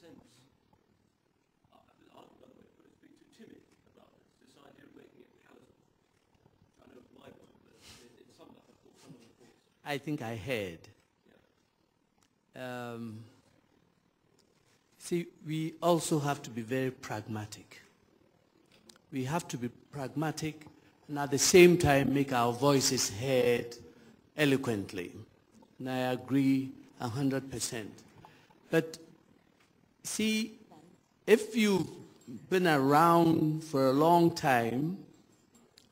sense, I don't know whether it's being too timid about this idea of making it palatable. I know it's my point, but it's some of the points. I think I heard. Yeah. See, we also have to be very pragmatic. We have to be pragmatic and at the same time make our voices heard eloquently. And I agree 100%. But see, if you've been around for a long time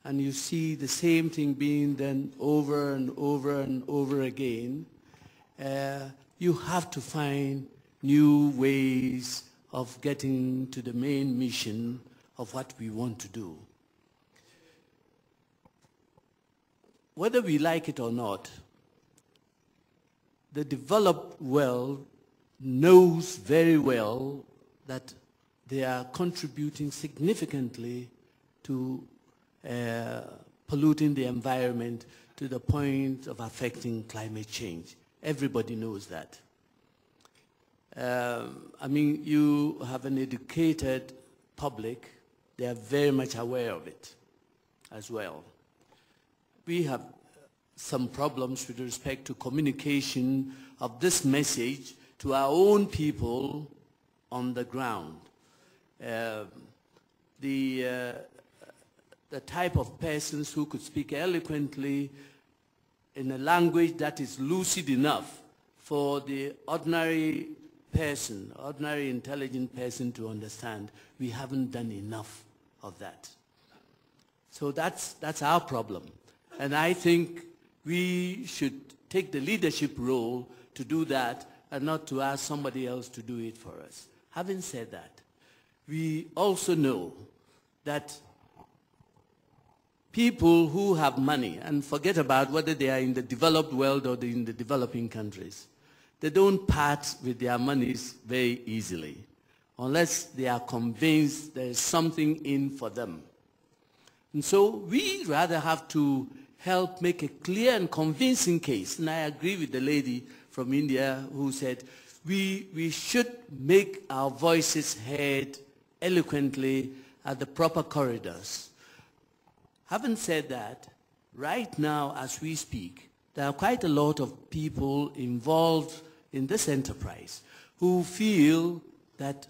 and you see the same thing being done over and over and over again, you have to find new ways of getting to the main mission of what we want to do. Whether we like it or not, the developed world knows very well that they are contributing significantly to polluting the environment to the point of affecting climate change. Everybody knows that. I mean, you have an educated public. They are very much aware of it as well. We have some problems with respect to communication of this message to our own people on the ground. The type of persons who could speak eloquently in a language that is lucid enough for the ordinary person, ordinary intelligent person to understand, we haven't done enough of that. So that's our problem. And I think we should take the leadership role to do that and not to ask somebody else to do it for us. Having said that, we also know that people who have money, and forget about whether they are in the developed world or in the developing countries, they don't part with their monies very easily unless they are convinced there is something in for them. And so we rather have to help make a clear and convincing case. And I agree with the lady from India who said we should make our voices heard eloquently at the proper corridors. Having said that, right now as we speak, there are quite a lot of people involved in this enterprise who feel that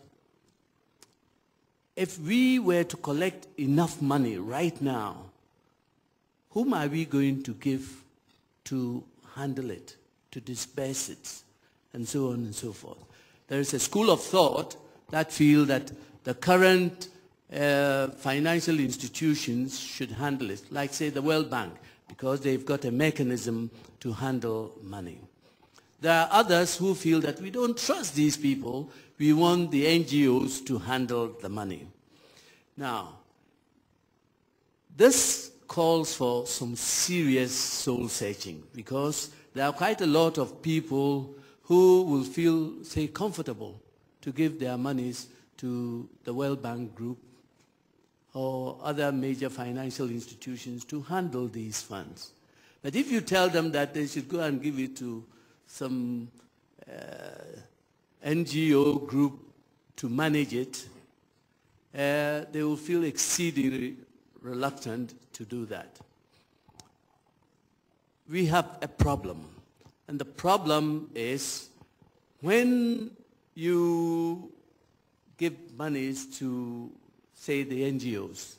if we were to collect enough money right now, whom are we going to give to handle it, to disperse it, and so on and so forth? There is a school of thought that feel that the current financial institutions should handle it, like say the World Bank, because they've got a mechanism to handle money. There are others who feel that we don't trust these people, we want the NGOs to handle the money. Now, this calls for some serious soul searching because there are quite a lot of people who will feel, say, comfortable to give their monies to the World Bank Group or other major financial institutions to handle these funds. But if you tell them that they should go and give it to some NGO group to manage it, they will feel exceedingly reluctant to do that. We have a problem, and the problem is when you give monies to, say, the NGOs,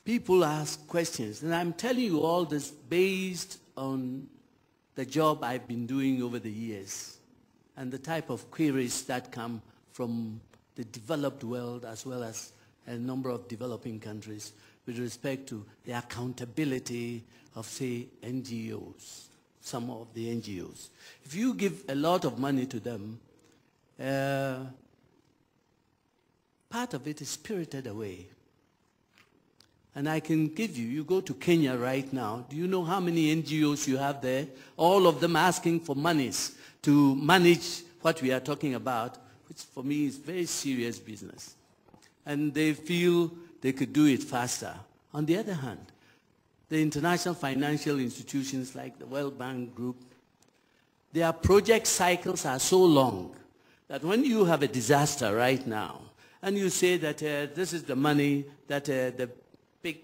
people ask questions, and I'm telling you all this based on the job I've been doing over the years and the type of queries that come from the developed world as well as a number of developing countries with respect to the accountability of, say, NGOs, some of the NGOs. If you give a lot of money to them, part of it is spirited away. And I can give you, you go to Kenya right now, do you know how many NGOs you have there? All of them asking for monies to manage what we are talking about, which for me is very serious business. And they feel they could do it faster. On the other hand, the international financial institutions like the World Bank Group, their project cycles are so long that when you have a disaster right now, and you say that this is the money that the big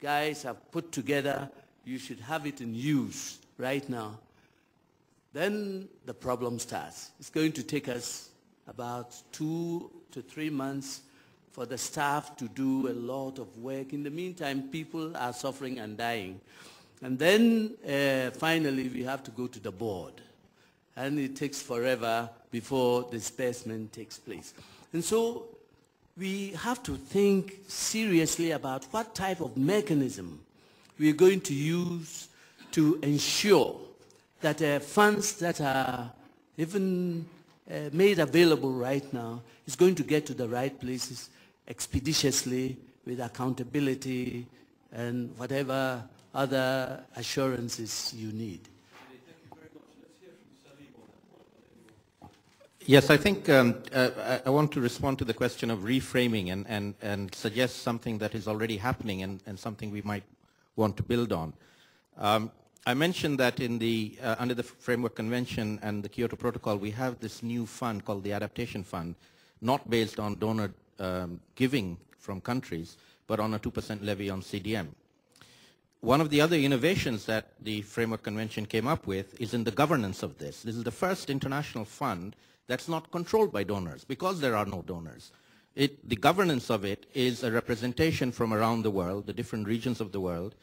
guys have put together, you should have it in use right now, then the problem starts. It's going to take us about 2 to 3 months for the staff to do a lot of work. In the meantime, people are suffering and dying. And then finally we have to go to the board. And it takes forever before disbursement takes place. And so we have to think seriously about what type of mechanism we are going to use to ensure that funds that are even made available right now is going to get to the right places expeditiously with accountability and whatever other assurances you need. Yes, I think I want to respond to the question of reframing and suggest something that is already happening and something we might want to build on. I mentioned that in the under the Framework Convention and the Kyoto Protocol, we have this new fund called the Adaptation Fund, not based on donor giving from countries, but on a 2% levy on CDM. One of the other innovations that the Framework Convention came up with is in the governance of this. This is the first international fund that's not controlled by donors because there are no donors. The governance of it is a representation from around the world, the different regions of the world,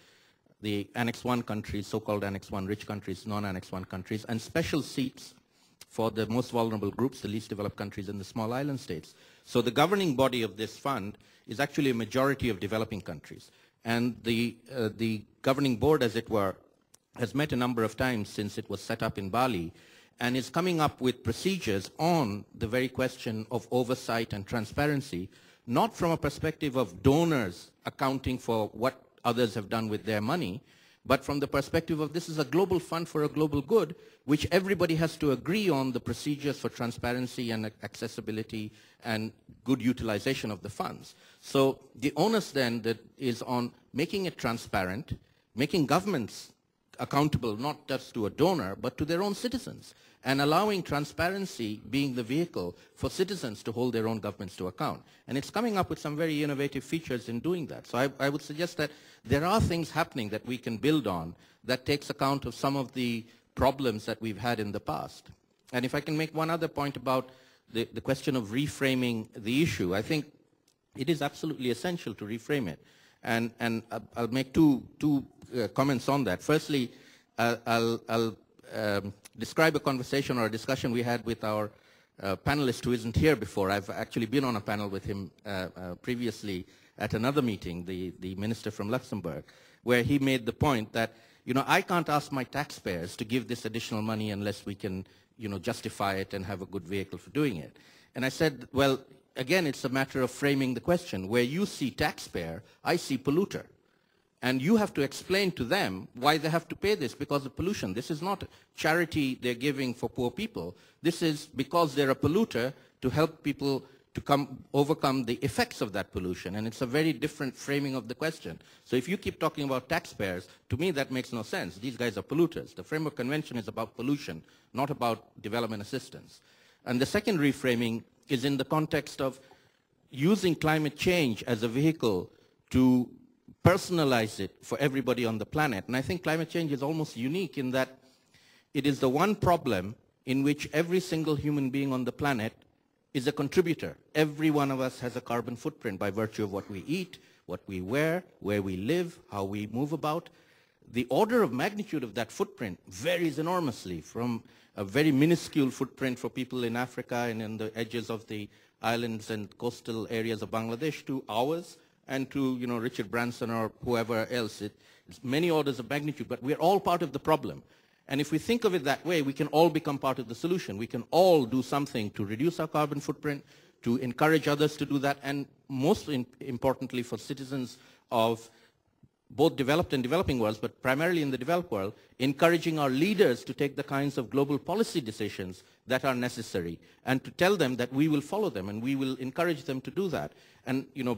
the Annex 1 countries, so-called Annex 1 rich countries, non-Annex 1 countries, and special seats for the most vulnerable groups, the least developed countries and the small island states. So the governing body of this fund is actually a majority of developing countries. And the governing board, as it were, has met a number of times since it was set up in Bali, and is coming up with procedures on the very question of oversight and transparency, not from a perspective of donors accounting for what others have done with their money, but from the perspective of this is a global fund for a global good, which everybody has to agree on the procedures for transparency and accessibility and good utilization of the funds. So the onus then that is on making it transparent, making governments accountable not just to a donor, but to their own citizens, and allowing transparency being the vehicle for citizens to hold their own governments to account. And it's coming up with some very innovative features in doing that. So I would suggest that there are things happening that we can build on that takes account of some of the problems that we've had in the past. And if I can make one other point about the question of reframing the issue, I think it is absolutely essential to reframe it. And I'll make two comments on that. Firstly, I'll describe a conversation or a discussion we had with our panelist who isn't here before. I've actually been on a panel with him previously at another meeting, the minister from Luxembourg, where he made the point that, you know, I can't ask my taxpayers to give this additional money unless we can, you know, justify it and have a good vehicle for doing it. And I said, well, again, it's a matter of framing the question. Where you see taxpayer, I see polluter. And you have to explain to them why they have to pay this because of pollution. This is not charity they're giving for poor people. This is because they're a polluter to help people to overcome the effects of that pollution. And it's a very different framing of the question. So if you keep talking about taxpayers, to me that makes no sense. These guys are polluters. The Framework Convention is about pollution, not about development assistance. And the second reframing is in the context of using climate change as a vehicle to personalize it for everybody on the planet. And I think climate change is almost unique in that it is the one problem in which every single human being on the planet is a contributor. Every one of us has a carbon footprint by virtue of what we eat, what we wear, where we live, how we move about. The order of magnitude of that footprint varies enormously, from a very minuscule footprint for people in Africa and in the edges of the islands and coastal areas of Bangladesh to ours, and to, you know, Richard Branson or whoever else. It's many orders of magnitude, but we're all part of the problem. And if we think of it that way, we can all become part of the solution. We can all do something to reduce our carbon footprint, to encourage others to do that, and most importantly for citizens of both developed and developing worlds, but primarily in the developed world, encouraging our leaders to take the kinds of global policy decisions that are necessary, and to tell them that we will follow them and we will encourage them to do that. And, you know,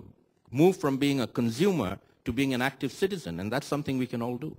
move from being a consumer to being an active citizen, and that's something we can all do.